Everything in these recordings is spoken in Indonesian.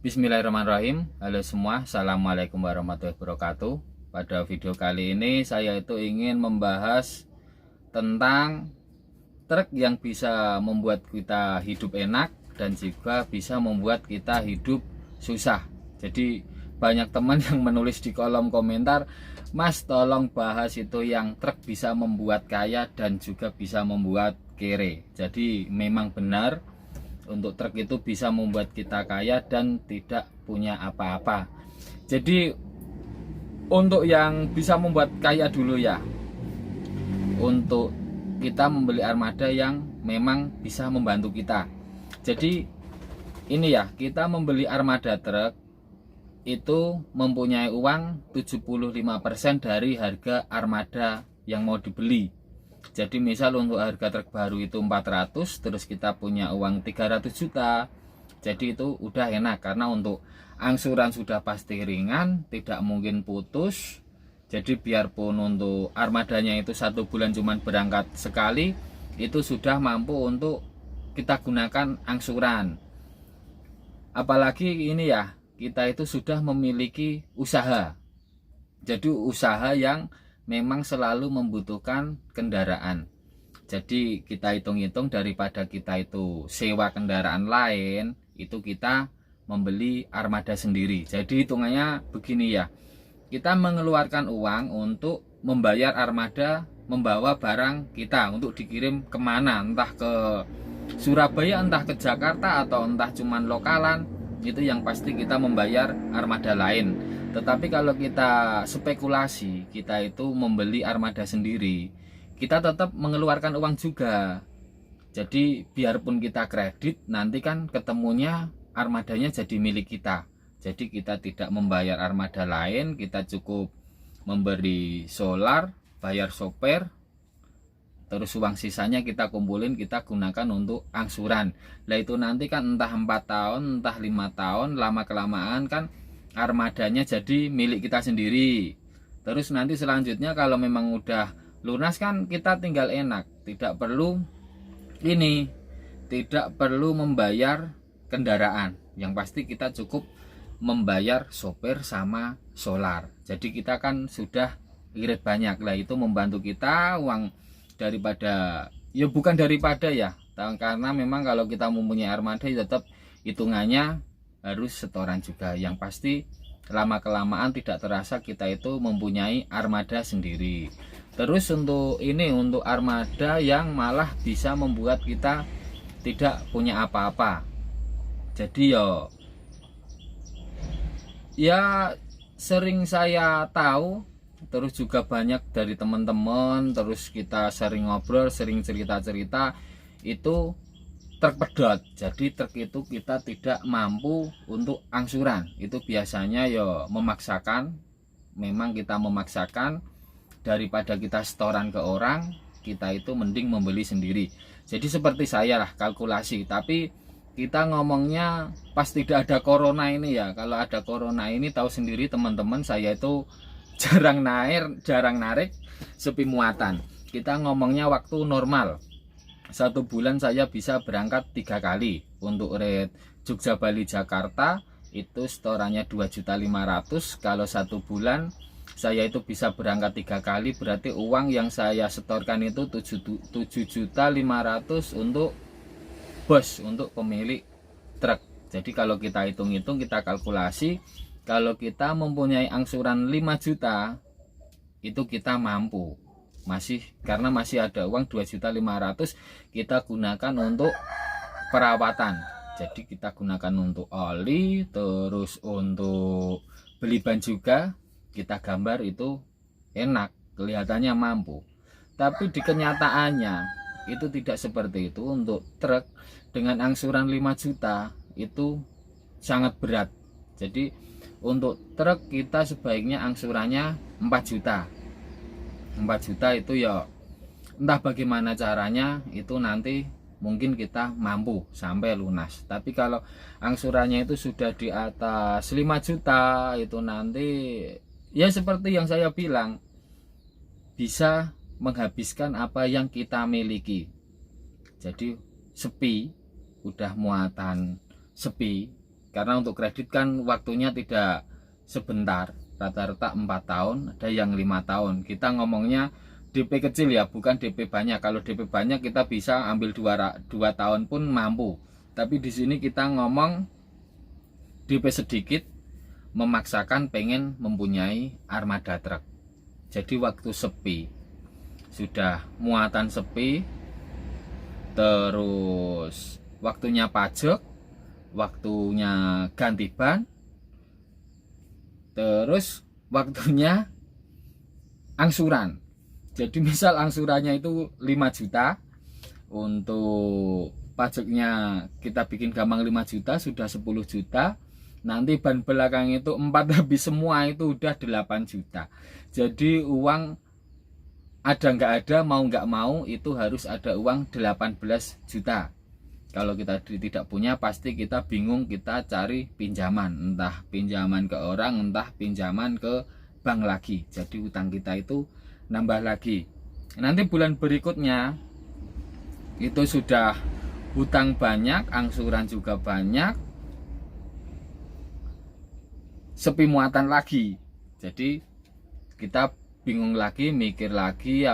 Bismillahirrahmanirrahim. Halo semua, Assalamualaikum warahmatullahi wabarakatuh. Pada video kali ini saya itu ingin membahas tentang truk yang bisa membuat kita hidup enak dan juga bisa membuat kita hidup susah. Jadi banyak teman yang menulis di kolom komentar, "Mas, tolong bahas itu yang truk bisa membuat kaya dan juga bisa membuat kere." Jadi memang benar, untuk truk itu bisa membuat kita kaya dan tidak punya apa-apa. Jadi untuk yang bisa membuat kaya dulu ya, untuk kita membeli armada yang memang bisa membantu kita. Jadi ini ya, kita membeli armada truk itu mempunyai uang 75% dari harga armada yang mau dibeli. Jadi misal untuk harga truk baru itu 400, terus kita punya uang 300 juta. Jadi itu udah enak, karena untuk angsuran sudah pasti ringan, tidak mungkin putus. Jadi biarpun untuk armadanya itu 1 bulan cuman berangkat sekali, itu sudah mampu untuk kita gunakan angsuran. Apalagi ini ya, kita itu sudah memiliki usaha. Jadi usaha yang memang selalu membutuhkan kendaraan. Jadi kita hitung-hitung, daripada kita itu sewa kendaraan lain, itu kita membeli armada sendiri. Jadi hitungannya begini ya, kita mengeluarkan uang untuk membayar armada membawa barang kita untuk dikirim kemana, entah ke Surabaya, entah ke Jakarta, atau entah cuman lokalan. Itu yang pasti kita membayar armada lain. Tetapi kalau kita spekulasi, kita itu membeli armada sendiri, kita tetap mengeluarkan uang juga. Jadi biarpun kita kredit, nanti kan ketemunya armadanya jadi milik kita. Jadi kita tidak membayar armada lain, kita cukup memberi solar, bayar sopir, terus uang sisanya kita kumpulin, kita gunakan untuk angsuran. Nah itu nanti kan entah 4 tahun, entah 5 tahun, lama kelamaan kan armadanya jadi milik kita sendiri. Terus nanti selanjutnya kalau memang udah lunas kan kita tinggal enak, tidak perlu membayar kendaraan. Yang pasti kita cukup membayar sopir sama solar. Jadi kita kan sudah irit banyak lah, itu membantu kita uang daripada ya, karena memang kalau kita mempunyai armada tetap hitungannya harus setoran juga. Yang pasti lama kelamaan tidak terasa kita itu mempunyai armada sendiri. Terus untuk armada yang malah bisa membuat kita tidak punya apa-apa. Jadi ya sering saya tahu, terus juga banyak dari teman-teman, terus kita sering ngobrol, sering cerita-cerita, itu truk pedot. Jadi truk itu kita tidak mampu untuk angsuran. Itu biasanya memaksakan. Memang kita memaksakan, daripada kita setoran ke orang, kita itu mending membeli sendiri. Jadi seperti saya lah kalkulasi. Tapi kita ngomongnya pas tidak ada corona ini ya. Kalau ada corona ini tahu sendiri teman-teman, saya itu jarang narik sepi muatan. Kita ngomongnya waktu normal, 1 bulan saya bisa berangkat 3 kali. Untuk rate Jogja Bali Jakarta itu setorannya 2.500.000. Kalau 1 bulan saya itu bisa berangkat 3 kali, berarti uang yang saya setorkan itu 7.500.000 untuk bos, untuk pemilik truk. Jadi kalau kita hitung-hitung, kita kalkulasi, kalau kita mempunyai angsuran 5 juta, itu kita mampu. Karena masih ada uang 2.500.000, kita gunakan untuk perawatan. Jadi kita gunakan untuk oli, terus untuk beli ban juga. Kita gambar itu enak, kelihatannya mampu. Tapi di kenyataannya itu tidak seperti itu. Untuk truk dengan angsuran 5 juta itu sangat berat. Jadi untuk truk kita sebaiknya angsurannya 4 juta. 4 juta itu entah bagaimana caranya, itu nanti mungkin kita mampu sampai lunas. Tapi kalau angsurannya itu sudah di atas 5 juta, itu nanti ya seperti yang saya bilang, bisa menghabiskan apa yang kita miliki. Jadi sepi, udah muatan sepi, karena untuk kredit kan waktunya tidak sebentar, rata-rata 4 tahun, ada yang 5 tahun. Kita ngomongnya DP kecil ya, bukan DP banyak. Kalau DP banyak kita bisa ambil 2 tahun pun mampu. Tapi di sini kita ngomong DP sedikit, memaksakan pengen mempunyai armada truk. Jadi waktu sepi, sudah muatan sepi, terus waktunya pajak, waktunya ganti ban, terus waktunya angsuran. Jadi misal angsurannya itu 5 juta, untuk pajaknya kita bikin gampang 5 juta, sudah 10 juta. Nanti ban belakang itu 4 habis semua, itu udah 8 juta. Jadi uang ada nggak ada, mau nggak mau itu harus ada uang 18 juta. Kalau kita tidak punya pasti kita bingung, kita cari pinjaman, entah pinjaman ke orang, entah pinjaman ke bank lagi. Jadi utang kita itu nambah lagi. Nanti bulan berikutnya itu sudah hutang banyak, angsuran juga banyak, sepi muatan lagi. Jadi kita bingung lagi, mikir lagi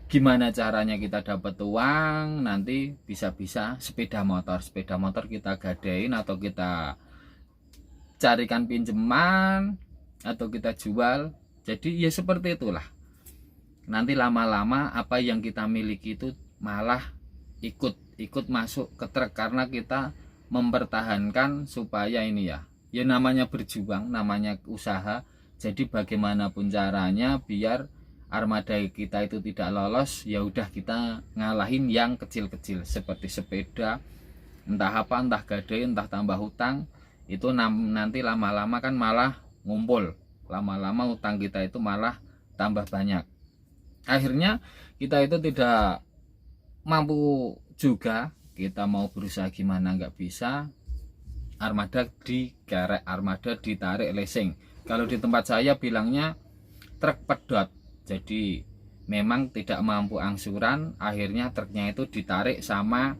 gimana caranya kita dapat uang. Nanti bisa-bisa sepeda motor kita gadein, atau kita carikan pinjaman, atau kita jual. Jadi ya seperti itulah. Nanti lama-lama apa yang kita miliki itu malah ikut masuk ke truk, karena kita mempertahankan supaya ini ya namanya berjuang, namanya usaha. Jadi bagaimanapun caranya biar armada kita itu tidak lolos, ya udah kita ngalahin yang kecil-kecil seperti sepeda, entah apa, entah gade, entah tambah hutang. Itu nanti lama-lama kan malah ngumpul, lama-lama utang kita itu malah tambah banyak. Akhirnya kita itu tidak mampu juga, kita mau berusaha gimana nggak bisa, armada dikerek, armada ditarik lesing. Kalau di tempat saya bilangnya truk pedot. Jadi memang tidak mampu angsuran, akhirnya truknya itu ditarik sama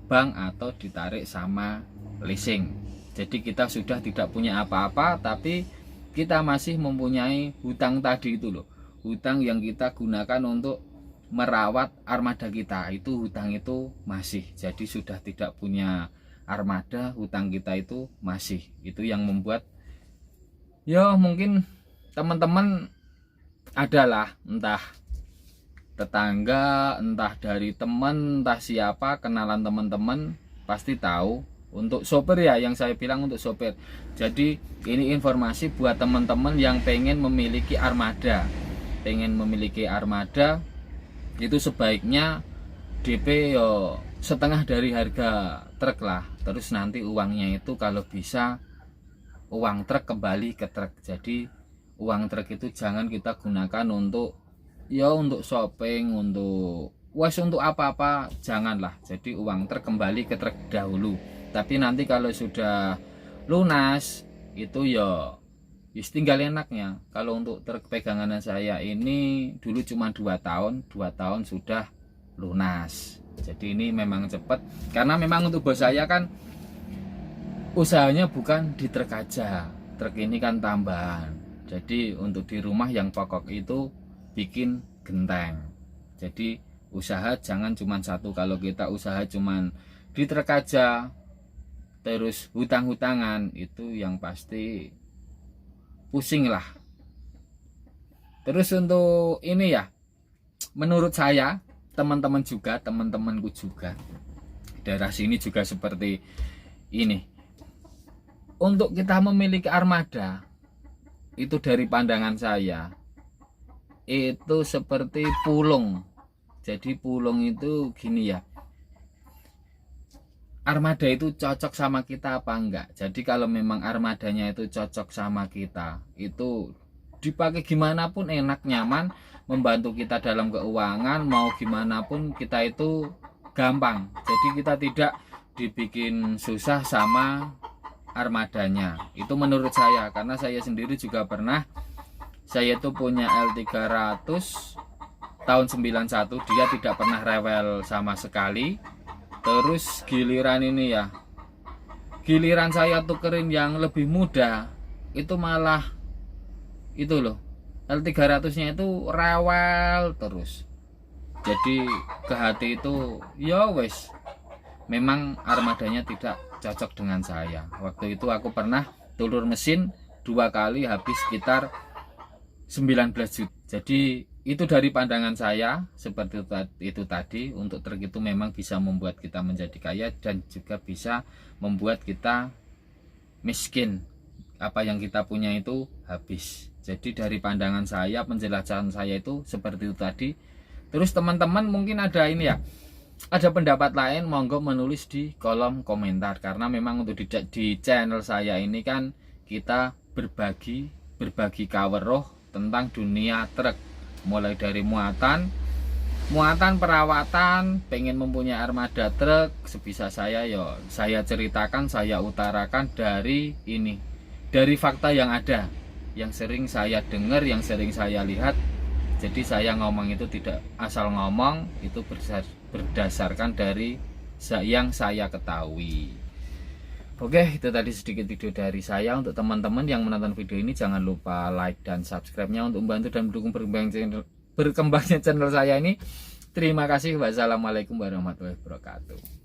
bank atau ditarik sama leasing. Jadi kita sudah tidak punya apa-apa, tapi kita masih mempunyai hutang tadi itu loh, hutang yang kita gunakan untuk merawat armada kita. Itu hutang itu masih, jadi sudah tidak punya armada, hutang kita itu masih. Itu yang membuat ya mungkin teman-teman adalah entah tetangga, entah dari teman, entah siapa, kenalan teman-teman pasti tahu. Untuk sopir ya, yang saya bilang untuk sopir. Jadi ini informasi buat teman-teman yang pengen memiliki armada. Pengen memiliki armada itu sebaiknya DP yo setengah dari harga truk lah. Terus nanti uangnya itu kalau bisa uang truk kembali ke truk. Jadi uang truk itu jangan kita gunakan untuk shopping, untuk apa-apa, janganlah. Jadi uang truk kembali ke truk dahulu. Tapi nanti kalau sudah lunas itu ya tinggal enaknya. Kalau untuk truk pegangan saya ini dulu cuma 2 tahun sudah lunas. Jadi ini memang cepat, karena memang untuk bos saya kan usahanya bukan di truk aja, truk ini kan tambahan. Jadi untuk di rumah yang pokok itu bikin genteng. Jadi usaha jangan cuma satu. Kalau kita usaha cuma di truk aja terus hutang-hutangan, itu yang pasti pusing lah. Terus untuk ini ya, menurut saya, teman-temanku juga daerah sini juga seperti ini. Untuk kita memiliki armada itu dari pandangan saya itu seperti pulung. Jadi pulung itu gini ya, armada itu cocok sama kita apa enggak. Jadi kalau memang armadanya itu cocok sama kita, itu dipakai gimana pun enak, nyaman, membantu kita dalam keuangan, mau gimana pun kita itu gampang. Jadi kita tidak dibikin susah sama armadanya. Itu menurut saya, karena saya sendiri juga pernah, saya itu punya L300 tahun 91, dia tidak pernah rewel sama sekali. Terus giliran ini ya Giliran saya tukerin yang lebih muda, itu malah itu loh, L300-nya itu rewel terus. Jadi ke hati itu ya wes, memang armadanya tidak cocok dengan saya. Waktu itu aku pernah tulur mesin 2 kali habis sekitar 19 juta. Jadi itu dari pandangan saya seperti itu tadi. Untuk truk itu memang bisa membuat kita menjadi kaya dan juga bisa membuat kita miskin. Apa yang kita punya itu habis. Jadi dari pandangan saya, penjelasan saya itu seperti itu tadi. Terus teman-teman mungkin ada ini ya, ada pendapat lain, monggo menulis di kolom komentar. Karena memang untuk di channel saya ini kan kita berbagi kaweruh tentang dunia truk, mulai dari muatan, perawatan, pengen mempunyai armada truk. Sebisa saya ya saya ceritakan, saya utarakan dari ini, dari fakta yang ada, yang sering saya dengar, yang sering saya lihat. Jadi saya ngomong itu tidak asal ngomong, itu berdasarkan dari yang saya ketahui. Oke, itu tadi sedikit video dari saya. Untuk teman-teman yang menonton video ini, jangan lupa like dan subscribe-nya untuk membantu dan mendukung berkembangnya channel saya ini. Terima kasih. Wassalamualaikum warahmatullahi wabarakatuh.